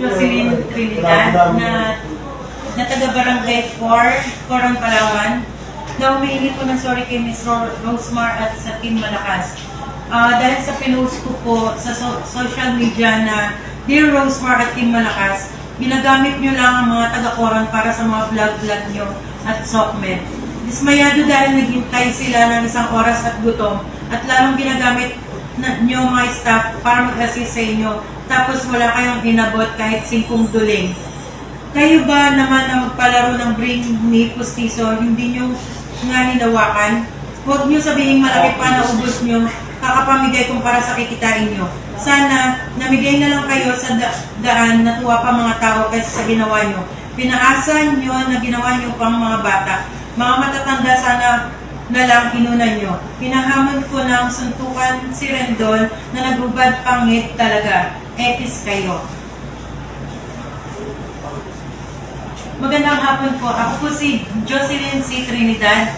Jocelyn Trinidad na taga-Barangay 4, Coron, Palawan, na humihingi po ng sorry kay Ms. Rosemar at sa Team Malakas. Dahil sa pinost ko po sa social media na Dear Rosemar at Team Malakas, ginagamit nyo lang ang mga taga-Coron para sa mga vlog-vlog nyo at SOCMED. Dismayado dahil naghintay sila ng isang oras at gutom at lalong ginagamit nyo mga staff para mag-assist sa inyo, tapos wala kayong inabot kahit 5 duling. Kayo ba naman na magpalaro ng Bring Me Pustiso, hindi nyo nga hinawakan? Huwag nyo sabihin malaki pa na ubos nyo, kakapamigay kung para sa kikitain nyo. Sana namigay na lang kayo sa daan, natuwa pa mga tao kaysa sa ginawa nyo. Pinaasan nyo na ginawa nyo pang mga bata. Mga matatanda, sana na lang inunan nyo. Hinahamon ko ng suntukan si Rendon na nagbubad pangit talaga. Etis kayo. Magandang hapon po. Ako po si Jocelyn C. Trinidad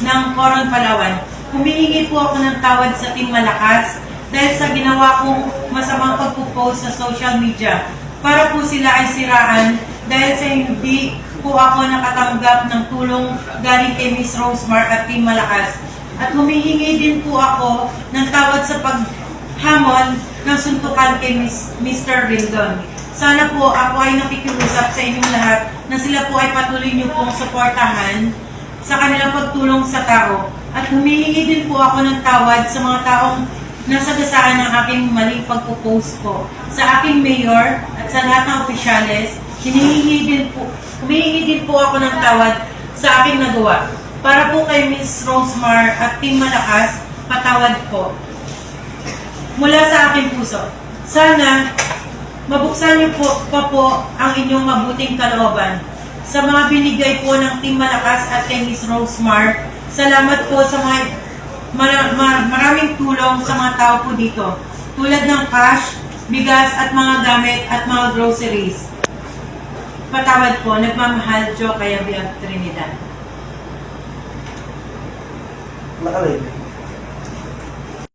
ng Coron, Palawan. Humihingi po ako ng tawad sa Team Malakas dahil sa ginawa kong masamang pagpo-post sa social media. Para po sila ay siraan dahil sa hindi po ako nakatanggap ng tulong galing kay Ms. Rosemar at Team Malakas. At humihingi din po ako ng tawad sa paghamon ng suntukan kay Mr. Rendon. Sana po ako ay nakikiusap sa inyong lahat na sila po ay patuloy niyo pong suportahan sa kanilang pagtulong sa tao. At humihingi din po ako ng tawad sa mga taong nasagasaan ng aking maling pagpo-post ko. Sa aking mayor at sa lahat ng opisyales, humihingi din po ako ng tawad sa aking nagawa. Para po kay Ms. Rosemar at Team Malakas, patawad po. Mula sa aking puso. Sana mabuksan niyo pa po ang inyong mabuting kalooban. Sa mga binigay po ng Team Malakas at kay Ms. Rosemar, salamat po sa maraming tulong sa mga tao po dito. Tulad ng cash, bigas at mga gamit at mga groceries. Patawad po, nagmamahal, Jo Kayabyab Trinidad. Nakalagay.